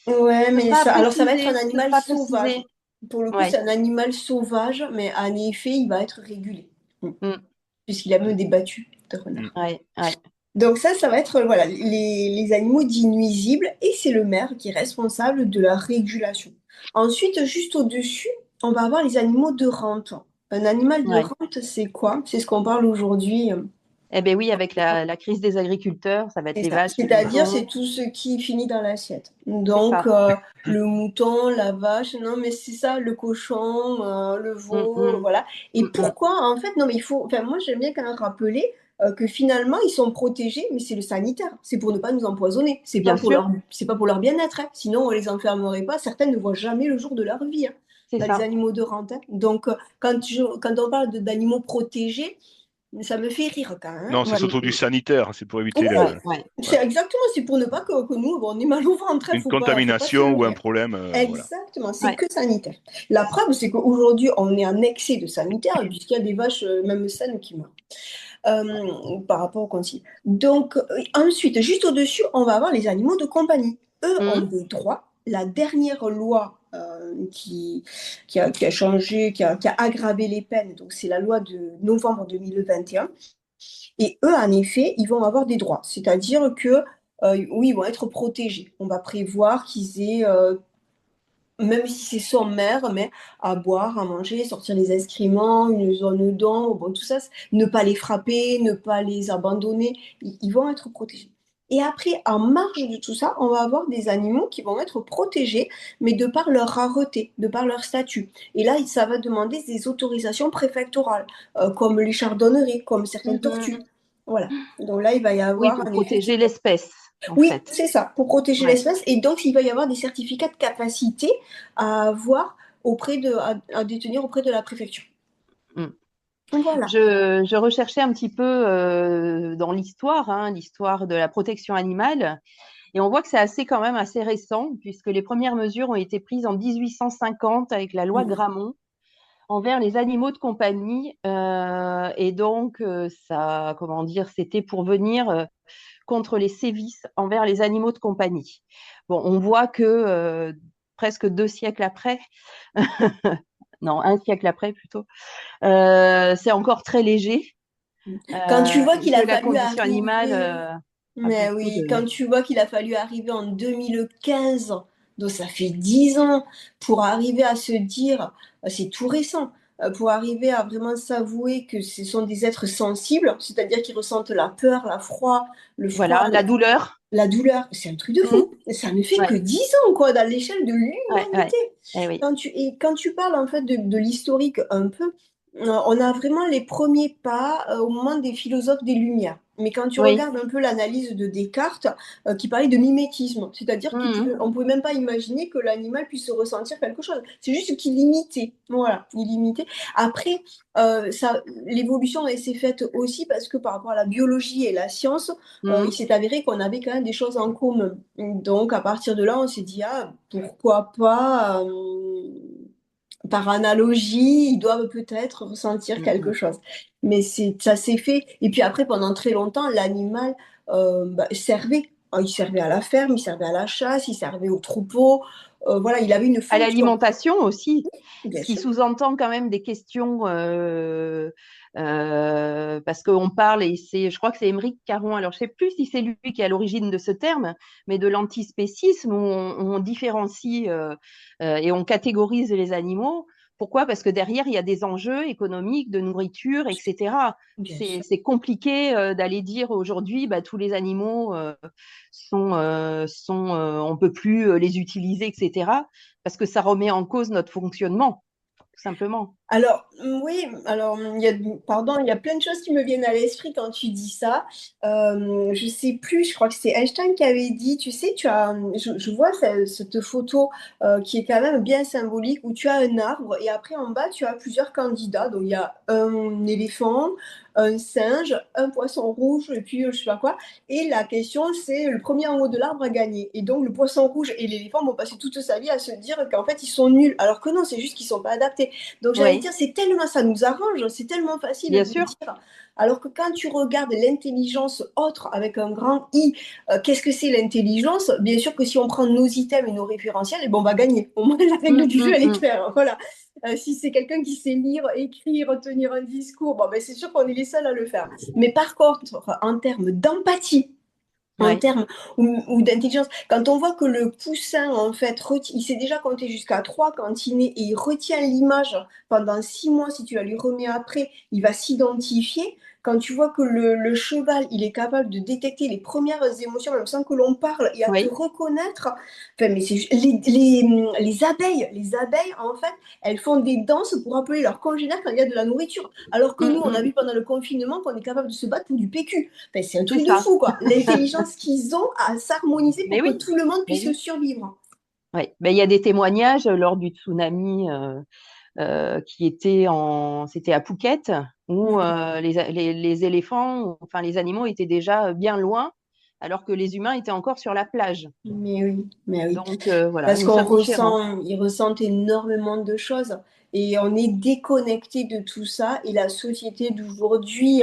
Ouais, Ce mais sera ça, alors ça va être un précisé. Ce animal sera sauvage. précisé. Pour le coup, Ouais. c'est un animal sauvage, mais en effet, il va être régulé. Mm. Puisqu'il a même des battus de Mm. renard. Ouais. Ouais. Donc ça va être voilà, les animaux dits nuisibles, et c'est le maire qui est responsable de la régulation. Ensuite, juste au-dessus, on va avoir les animaux de rente. Un animal de Ouais. rente, c'est quoi? C'est ce qu'on parle aujourd'hui. Eh bien oui, avec la crise des agriculteurs, ça va être C'est les ça. vaches, les C'est-à-dire, c'est moutons. tout ce qui finit dans l'assiette. C'est Donc, ça. le mouton, la vache, non, mais c'est ça, le cochon, le Mm, veau, mm, voilà. Et mm, mm. pourquoi, en fait, non, mais il faut, enfin, moi, j'aime bien quand même rappeler que finalement, ils sont protégés, mais c'est le sanitaire. C'est pour ne pas nous empoisonner. Bien sûr, C'est pas pour leur bien-être, hein. Sinon, on les enfermerait pas. Certaines ne voient jamais le jour de leur vie, hein, c'est dans les ça. animaux de rente, hein. Donc, quand on parle d'animaux protégés, ça me fait rire quand même, hein. Non, c'est Voilà. Mm, surtout du mm. sanitaire, c'est pour éviter Ouais, le, ouais. C'est voilà, exactement, c'est pour ne pas que nous, bon, on ait mal au ventre, hein, une faut pas se contamination ou un leurrer. problème. Voilà. Exactement, c'est Ouais. que sanitaire. La preuve, c'est qu'aujourd'hui, on est en excès de sanitaire, puisqu'il y a des vaches, même saines, qui meurent par rapport au concile. Donc, ensuite, juste au-dessus, on va avoir les animaux de compagnie. Eux ont Mm. des droits. La dernière loi qui a changé, qui a aggravé les peines, donc c'est la loi de novembre 2021. Et eux, en effet, ils vont avoir des droits. C'est-à-dire que, oui, ils vont être protégés. On va prévoir qu'ils aient, même si c'est sommaire, mais à boire, à manger, sortir les excréments, une zone d'ombre, bon, tout ça, ne pas les frapper, ne pas les abandonner, ils vont être protégés. Et après, en marge de tout ça, on va avoir des animaux qui vont être protégés, mais de par leur rareté, de par leur statut. Et là, ça va demander des autorisations préfectorales, comme les chardonneries, comme certaines tortues. Mhm. Voilà. Donc là, il va y Oui, avoir pour en effet protéger l'espèce, en oui, fait. c'est ça, pour protéger Ouais. l'espèce. Et donc, il va y avoir des certificats de capacité à avoir à détenir auprès de la préfecture. Mm. Voilà. Je recherchais un petit peu dans l'histoire, hein, l'histoire de la protection animale, et on voit que c'est assez quand même assez récent, puisque les premières mesures ont été prises en 1850 avec la loi Mhm. Grammont envers les animaux de compagnie, et donc ça, comment dire, c'était pour venir contre les sévices envers les animaux de compagnie. Bon, on voit que presque 2 siècles après, non, un siècle après plutôt, c'est encore très léger Quand tu vois et qu'il que a la fallu condition animale arriver, a mais beaucoup oui, de... quand tu vois qu'il a fallu arriver en 2015, donc ça fait 10 ans, pour arriver à se dire, c'est tout récent, pour arriver à vraiment s'avouer que ce sont des êtres sensibles, c'est-à-dire qu'ils ressentent la peur, le froid, Voilà, la douleur. la douleur, c'est un truc de Mmh. fou. Ça ne fait que Ouais, 10 ans, quoi, dans l'échelle de ouais, ouais. l'humanité. Eh oui. Quand tu parles, en fait, de l'historique un peu, on a vraiment les premiers pas au moment des philosophes des Lumières. Mais quand tu Oui. regardes un peu l'analyse de Descartes, qui parlait de mimétisme, c'est-à-dire Mmh. qu'on ne pouvait même pas imaginer que l'animal puisse ressentir quelque chose. C'est juste qu'il imitait. Voilà, il imitait. Après, l'évolution elle s'est faite aussi parce que par rapport à la biologie et la science, il Mmh. s'est avéré qu'on avait quand même des choses en commun. Donc, à partir de là, on s'est dit, ah, pourquoi pas, par analogie, ils doivent peut-être ressentir quelque Mmh. chose. Mais ça s'est fait. Et puis après, pendant très longtemps, l'animal servait. Il servait à la ferme, il servait à la chasse, il servait au troupeau. Voilà, il avait une À fonction. l'alimentation aussi, Bien ce qui sûr. sous-entend quand même des questions, parce qu'on parle, et je crois que c'est Émeric Caron, alors je ne sais plus si c'est lui qui est à l'origine de ce terme, mais de l'antispécisme, où on différencie et on catégorise les animaux Pourquoi? Parce que derrière, il y a des enjeux économiques, de nourriture, etc. Bien sûr. C'est compliqué d'aller dire aujourd'hui, bah, tous les animaux on peut plus les utiliser, etc. Parce que ça remet en cause notre fonctionnement, tout simplement. Alors, oui, alors, pardon, il y a plein de choses qui me viennent à l'esprit quand tu dis ça. Je sais plus, je crois que c'est Einstein qui avait dit, tu sais, je vois cette photo qui est quand même bien symbolique où tu as un arbre et après en bas, tu as plusieurs candidats. Donc, il y a un éléphant, un singe, un poisson rouge et puis je sais pas quoi. Et la question, c'est le premier en haut de l'arbre a gagné. Et donc, le poisson rouge et l'éléphant vont passer toute sa vie à se dire qu'en fait, ils sont nuls. Alors que non, c'est juste qu'ils sont pas adaptés. Donc j'allais Oui, dire, c'est tellement, ça nous arrange, c'est tellement facile bien de sûr. dire. Alors que quand tu regardes l'intelligence autre avec un grand I, qu'est-ce que c'est l'intelligence? Bien sûr que si on prend nos items et nos référentiels, eh ben, on va gagner. Au moins la règle du jeu, elle est claire. Voilà. Si c'est quelqu'un qui sait lire, écrire, tenir un discours, bon, ben, c'est sûr qu'on est les seuls à le faire. Mais par contre, en termes d'empathie, en Ouais. termes ou d'intelligence. Quand on voit que le poussin, en fait, il sait déjà compter jusqu'à 3 quand il naît et il retient l'image pendant 6 mois, si tu la lui remets après, il va s'identifier. Quand tu vois que le cheval, il est capable de détecter les premières émotions, même sans que l'on parle, et à te Oui. reconnaître, enfin, mais c'est les abeilles, en fait, elles font des danses pour appeler leurs congénères quand il y a de la nourriture. Alors que nous, on a vu pendant le confinement qu'on est capable de se battre pour du PQ. Enfin, c'est un C'est truc de ça. fou, quoi. L'intelligence qu'ils ont à s'harmoniser Mais pour que oui, tout le monde mais puisse oui. survivre. Ouais. Ben, il y a des témoignages lors du tsunami c'était à Phuket, où Mhm. les éléphants, enfin les animaux étaient déjà bien loin, alors que les humains étaient encore sur la plage. Mais oui, mais oui. Donc voilà, Parce nous qu'on sommes différents. ressent, ils ressentent énormément de choses et on est déconnecté de tout ça et la société d'aujourd'hui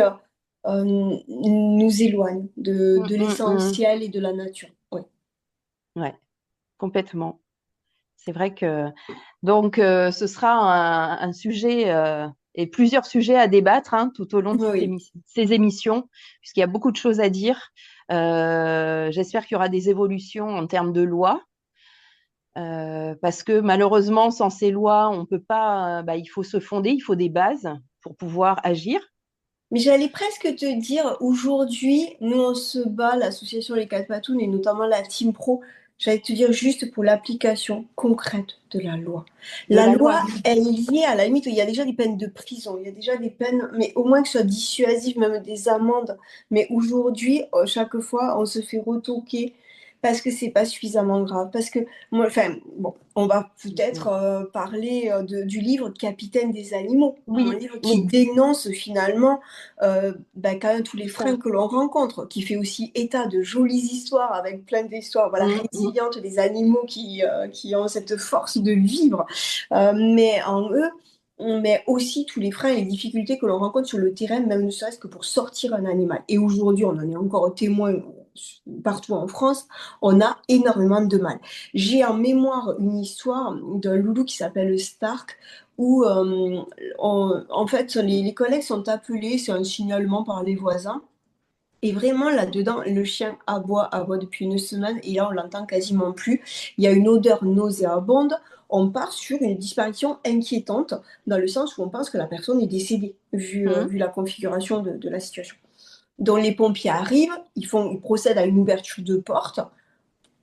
nous éloigne de Mm. l'essentiel et de la nature. Oui. Ouais, complètement. C'est vrai que donc ce sera un sujet et plusieurs sujets à débattre tout au long de Oui. ces émissions, puisqu'il y a beaucoup de choses à dire. J'espère qu'il y aura des évolutions en termes de loi. Parce que malheureusement, sans ces lois, on peut pas. Bah, il faut se fonder, il faut des bases pour pouvoir agir. Mais j'allais presque te dire, aujourd'hui, nous, on se bat, l'association Les Quatre Patounes et notamment la Team Pro, j'allais te dire juste pour l'application concrète de la loi. De La la loi, loi. elle est liée à la limite, il y a déjà des peines de prison, il y a déjà des peines, mais au moins que ce soit dissuasif, même des amendes. Mais aujourd'hui, chaque fois, on se fait retoquer parce que c'est pas suffisamment grave. Parce que moi, enfin, bon, on va peut-être parler du livre Capitaine des animaux, un Oui, livre qui oui. dénonce finalement quand même tous les Ça. freins que l'on rencontre, qui fait aussi état de jolies histoires avec plein d'histoires voilà, Mm. résilientes des animaux qui ont cette force de vivre, mais en eux, on met aussi tous les freins et les difficultés que l'on rencontre sur le terrain, même ne serait-ce que pour sortir un animal. Et aujourd'hui, on en est encore témoin partout en France, on a énormément de mal. J'ai en mémoire une histoire d'un loulou qui s'appelle Stark, où en fait les collègues sont appelés, c'est un signalement par les voisins. Et vraiment là-dedans, le chien aboie depuis une semaine et là on l'entend quasiment plus. Il y a une odeur nauséabonde. On part sur une disparition inquiétante dans le sens où on pense que la personne est décédée vu la configuration de la situation. Donc les pompiers arrivent, ils procèdent à une ouverture de porte.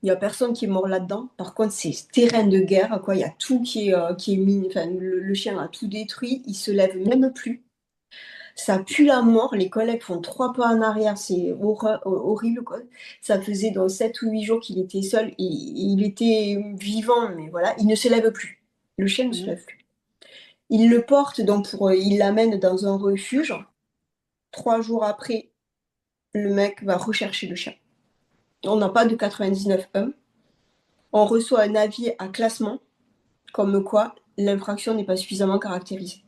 Il n'y a personne qui est mort là-dedans. Par contre, c'est terrain de guerre, quoi. Il y a tout qui est mis. Enfin, le chien a tout détruit. Il se lève même plus. Ça pue la mort. Les collègues font 3 pas en arrière. C'est horrible, quoi. Ça faisait dans 7 ou 8 jours qu'il était seul. Et il était vivant, mais voilà, il ne se lève plus. Le chien ne se Mm. lève plus. Il le porte, donc il l'amène dans un refuge. 3 jours après, le mec va rechercher le chien. On n'a pas de 99 on reçoit un avis à classement, comme quoi l'infraction n'est pas suffisamment caractérisée.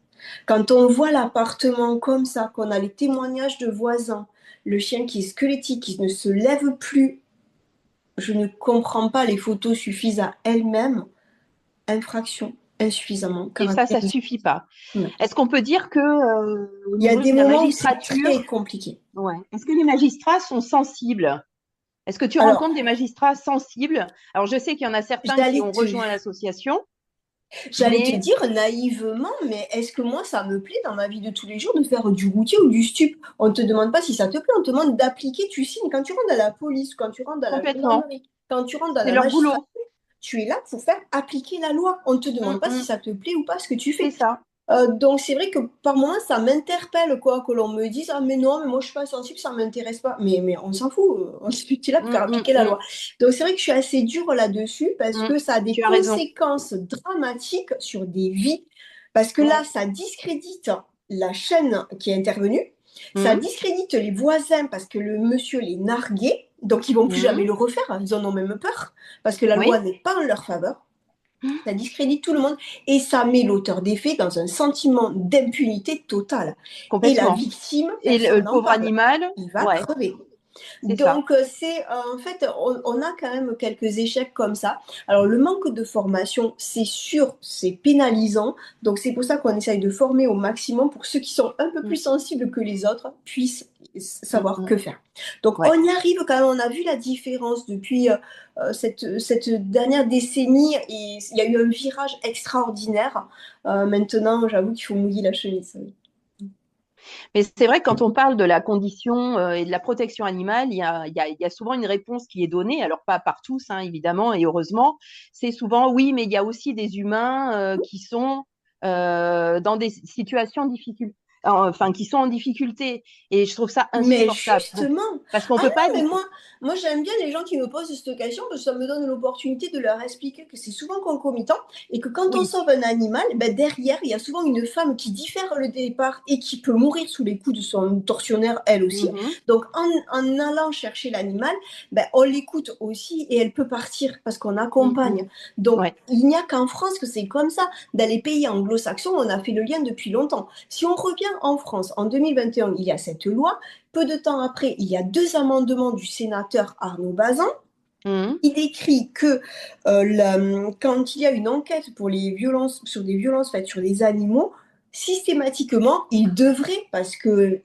Quand on voit l'appartement comme ça, qu'on a les témoignages de voisins, le chien qui est squelettique, qui ne se lève plus, je ne comprends pas, les photos suffisent à elles-mêmes, infraction insuffisamment Et ça caractérisée. suffit pas. Non. Est-ce qu'on peut dire que au Il y a niveau des de la moments où c'est magistrature, très compliqué. ouais, est-ce que les magistrats sont sensibles? Est-ce que tu Alors, rencontres des magistrats sensibles? Alors, je sais qu'il y en a certains qui j'allais ont te rejoint l'association. J'allais te Mais dire naïvement, mais est-ce que moi, ça me plaît dans ma vie de tous les jours de faire du routier ou du stup? On ne te demande pas si ça te plaît, on te demande d'appliquer, tu signes. Quand tu rentres dans la police, quand tu rentres dans la complètement, gendarmerie, quand tu rentres dans c'est la leur magistrature, boulot. tu es là pour faire appliquer la loi. On ne te demande pas si Mm. ça te plaît ou pas ce que tu C'est fais. ça. Donc c'est vrai que par moments ça m'interpelle quoi que l'on me dise ah mais non mais moi je suis pas sensible ça m'intéresse pas mais on s'en fout on est là pour faire appliquer la Mm. loi donc c'est vrai que je suis assez dure là-dessus parce Mm. que ça a des Tu as raison. conséquences dramatiques sur des vies parce que là Ouais. ça discrédite la chaîne qui est intervenue ça Mm. discrédite les voisins parce que le monsieur les narguait donc ils vont plus jamais Mm. le refaire ils en ont même peur parce que la loi Oui. n'est pas en leur faveur ça discrédite tout le monde et ça met l'auteur des faits dans un sentiment d'impunité totale. Et la Complètement. victime, Et personne le n'en pauvre parle. animal, Il va ouais, crever. c'est ça. Donc, en fait, on a quand même quelques échecs comme ça. Alors, le manque de formation, c'est sûr, c'est pénalisant. Donc, c'est pour ça qu'on essaye de former au maximum pour ceux qui sont un peu plus Mm. sensibles que les autres puissent savoir Mm. que faire. Donc, Ouais. on y arrive quand même. On a vu la différence depuis cette dernière décennie et il y a eu un virage extraordinaire. Maintenant, j'avoue qu'il faut mouiller la chemise. Mais c'est vrai que quand on parle de la condition et de la protection animale, il y a souvent une réponse qui est donnée, alors pas par tous, hein, évidemment, et heureusement. C'est souvent oui, mais il y a aussi des humains qui sont dans des situations difficiles, enfin, qui sont en difficulté. Et je trouve ça Mais insupportable. justement, Parce qu'on ah peut pas. non, mais moi j'aime bien les gens qui me posent cette question parce que ça me donne l'opportunité de leur expliquer que c'est souvent concomitant et que quand on Oui. sauve un animal, ben derrière, il y a souvent une femme qui diffère le départ et qui peut mourir sous les coups de son tortionnaire elle aussi. Mhm. Donc en allant chercher l'animal, ben, on l'écoute aussi et elle peut partir parce qu'on Mhm. accompagne. Donc Ouais. il n'y a qu'en France que c'est comme ça. Dans les pays anglo-saxons, on a fait le lien depuis longtemps. Si on revient en France, en 2021, il y a cette loi. Peu de temps après, il y a deux amendements du sénateur Arnaud Bazin. Mhm. Il écrit que quand il y a une enquête pour les violences, sur des violences faites sur les animaux, systématiquement, il devrait, parce que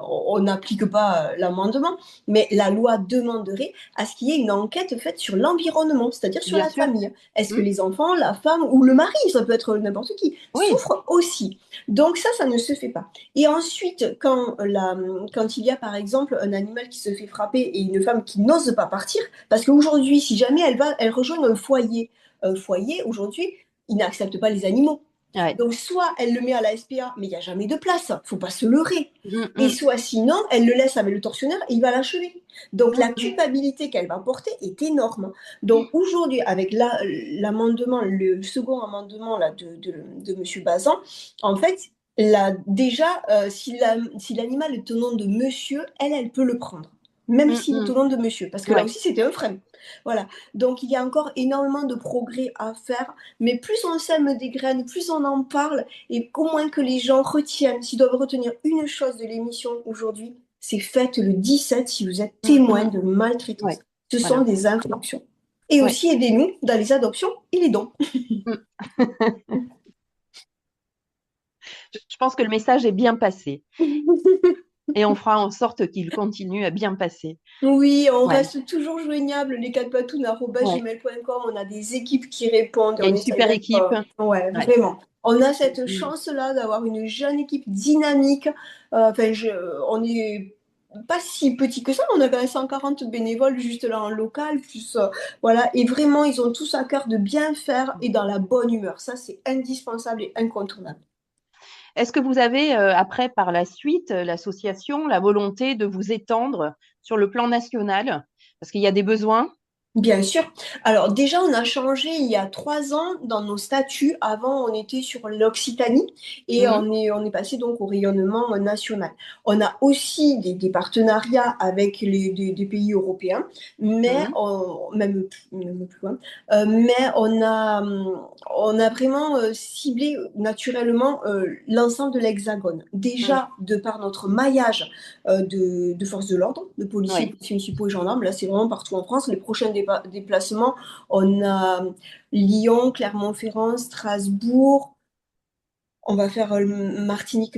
on n'applique pas l'amendement, mais la loi demanderait à ce qu'il y ait une enquête faite sur l'environnement, c'est-à-dire sur Bien la sûr. famille. Est-ce que Mhm. les enfants, la femme ou le mari, ça peut être n'importe qui, Oui. souffrent aussi. Donc ça ne se fait pas. Et ensuite, quand il y a par exemple un animal qui se fait frapper et une femme qui n'ose pas partir, parce qu'aujourd'hui, si jamais elle rejoint un foyer, aujourd'hui, ils n'acceptent pas les animaux. Ouais. Donc, soit elle le met à la SPA, mais il n'y a jamais de place, faut pas se leurrer. Et Mhm. soit sinon, elle le laisse avec le tortionnaire et il va l'achever. Donc, la Mhm. culpabilité qu'elle va porter est énorme. Donc, aujourd'hui, avec l'amendement, le second amendement là, de M. Bazin, en fait, déjà, si l'animal est au nom de monsieur, elle peut le prendre même s'il est au Mhm. nom de monsieur, parce que là Ouais. aussi c'était un frein. Voilà. Donc il y a encore énormément de progrès à faire, mais plus on sème des graines, plus on en parle, et qu'au moins que les gens retiennent, s'ils doivent retenir une chose de l'émission aujourd'hui, c'est faites le 17 si vous êtes témoin Mhm. de maltraitance. Ouais. Ce sont Voilà. des infractions. Et Ouais. aussi aidez-nous dans les adoptions et les dons. Mm. Je pense que le message est bien passé et on fera en sorte qu'il continue à bien passer. Oui, on Ouais, reste toujours joignable, ouais. lescatpatounes@gmail.com. On a des équipes qui répondent et Il y a on une essaye super d'être. équipe. Ouais, Ouais. vraiment. On a cette Mm. chance-là d'avoir une jeune équipe dynamique. Enfin, on est pas si petit que ça, on a quand même 140 bénévoles juste là en local, plus voilà. Et vraiment, ils ont tous à cœur de bien faire et dans la bonne humeur. Ça, c'est indispensable et incontournable. Est-ce que vous avez, après, par la suite, l'association, la volonté de vous étendre sur le plan national? Parce qu'il y a des besoins. Bien sûr. Alors déjà, on a changé il y a 3 ans dans nos statuts. Avant, on était sur l'Occitanie et Mm. on est passé donc au rayonnement national. On a aussi des partenariats avec des pays européens, mais Mm. même plus loin. Mais on a vraiment ciblé naturellement l'ensemble de l'Hexagone. Mm. Déjà, de par notre maillage de forces de l'ordre, de policiers, Oui. policiers municipaux et gendarmes. Là, c'est vraiment partout en France. Les prochains déplacements, on a Lyon, Clermont-Ferrand, Strasbourg, On va faire la Martinique,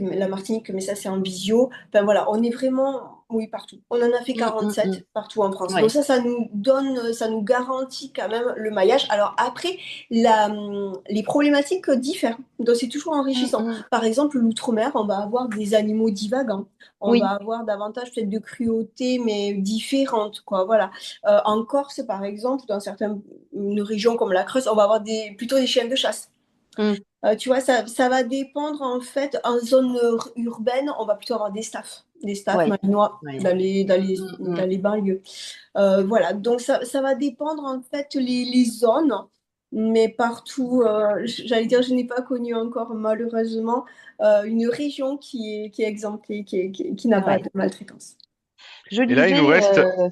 mais ça c'est en visio. Enfin voilà, on est vraiment, oui, partout. On en a fait 47 partout en France. Ouais. Donc ça nous donne, ça nous garantit quand même le maillage. Alors après, les problématiques diffèrent. Donc c'est toujours enrichissant. Par exemple, l'outre-mer, on va avoir des animaux divagants. On va avoir davantage peut-être de cruauté, mais différente, quoi. Voilà. En Corse, par exemple, dans certaines régions comme la Creuse, on va avoir plutôt des chiens de chasse. Tu vois, ça va dépendre en fait. En zone urbaine, on va plutôt avoir des staffs malinois dans les banlieues. Voilà, donc ça va dépendre en fait les zones, mais partout, j'allais dire, je n'ai pas connu encore malheureusement une région qui est exemptée, qui n'a pas de maltraitance. Je Et là, lisais,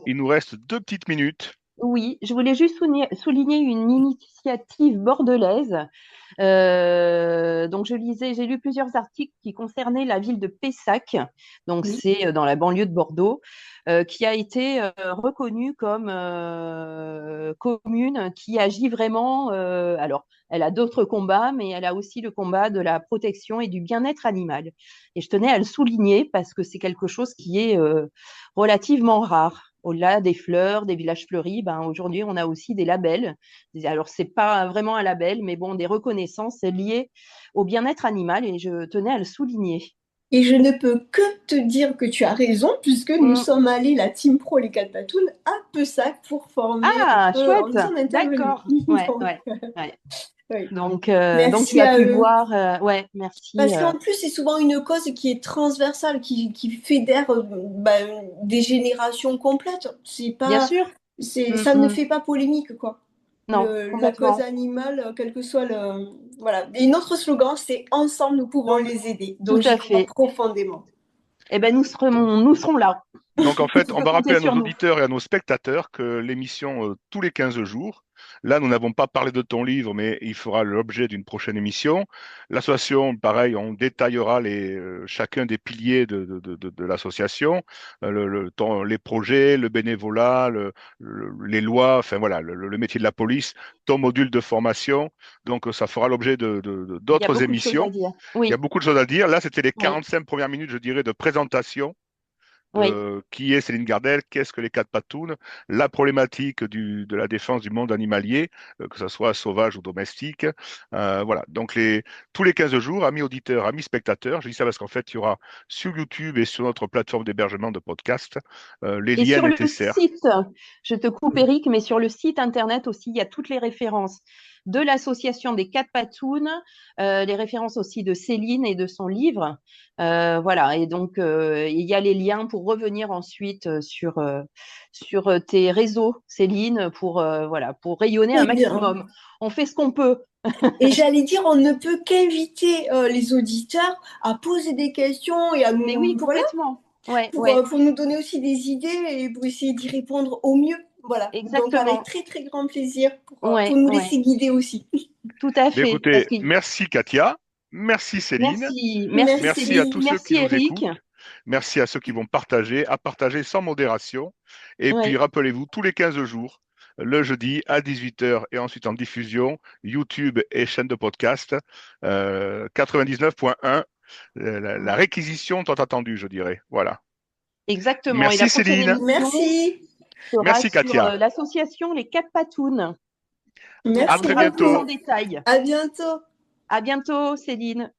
il nous reste 2 petites minutes. oui, je voulais juste souligner une initiative bordelaise. Donc j'ai lu plusieurs articles qui concernaient la ville de Pessac, donc c'est dans la banlieue de Bordeaux, qui a été reconnue comme commune qui agit vraiment. Alors, elle a d'autres combats, mais elle a aussi le combat de la protection et du bien-être animal. Et je tenais à le souligner parce que c'est quelque chose qui est relativement rare. Au-delà des fleurs, des villages fleuris, ben, aujourd'hui, on a aussi des labels. Alors, ce n'est pas vraiment un label, mais bon, des reconnaissances liées au bien-être animal et je tenais à le souligner. Et je ne peux que te dire que tu as raison, puisque nous sommes allés, la Team Pro, les 4 Patounes, à Pessac pour former un peu, chouette, nous sommes intervenus. d'accord. Oui. Donc, Merci tu as à pu eux. voir, merci. Parce qu'en plus, c'est souvent une cause qui est transversale, qui fédère des générations complètes. C'est pas, Bien sûr. ça ne fait pas polémique, quoi. Non, La cause complètement. animale, quel que soit le. Voilà. Et notre slogan, c'est ensemble, nous pouvons les aider. Donc, Tout j'y à crois fait. profondément. Eh ben, nous serons là. Donc, en fait, Tu on peux va rappeler compter à nos sur nous. auditeurs et à nos spectateurs que l'émission tous les 15 jours, là, nous n'avons pas parlé de ton livre, mais il fera l'objet d'une prochaine émission. L'association, pareil, on détaillera chacun des piliers de l'association, les projets, le bénévolat, les lois, enfin voilà, le métier de la police, ton module de formation. Donc, ça fera l'objet Il y a d'autres beaucoup de choses à émissions. dire. Il y a Oui, beaucoup de choses à dire. Là, c'était les oui, 45 premières minutes, je dirais, de présentation oui. de qui est Céline Gardel, qu'est-ce que les quatre patounes, la problématique de la défense du monde animalier, que ce soit sauvage ou domestique. Voilà. Donc tous les 15 jours, amis auditeurs, amis spectateurs, je dis ça parce qu'en fait, il y aura sur YouTube et sur notre plateforme d'hébergement de podcast les Et liens sur le nécessaires. site, je te coupe Eric, mais sur le site internet aussi, il y a toutes les références de l'association des Quatre Patounes, les références aussi de Céline et de son livre. Voilà, et donc il y a les liens pour revenir ensuite sur tes réseaux, Céline, voilà, pour rayonner un Eh bien, maximum. On fait ce qu'on peut. et j'allais dire, on ne peut qu'inviter les auditeurs à poser des questions et à Mais oui, nous, voilà, complètement. Ouais, ouais, pour nous donner aussi des idées et pour essayer d'y répondre au mieux. Voilà. Donc, avec exactement. très, très grand plaisir pour Ouais, nous ouais, laisser guider aussi. tout à Mais fait. Parce écoutez, que merci Katia, merci Céline, merci Merci merci à Céline. tous ceux Merci qui nous Eric. écoutent. Merci à ceux qui vont partager, à partager sans modération. Et puis, Ouais, rappelez-vous, tous les 15 jours, le jeudi à 18 heures et ensuite en diffusion, YouTube et chaîne de podcast, 99.1, la réquisition tant attendue, je dirais. Voilà. exactement. Et la Merci prochaine Céline. émission Merci. sera Merci sur Katia. l'association Les Quatre Patounes. On À Merci très rentrera plus en bientôt. beaucoup. détail. À bientôt. À bientôt, Céline.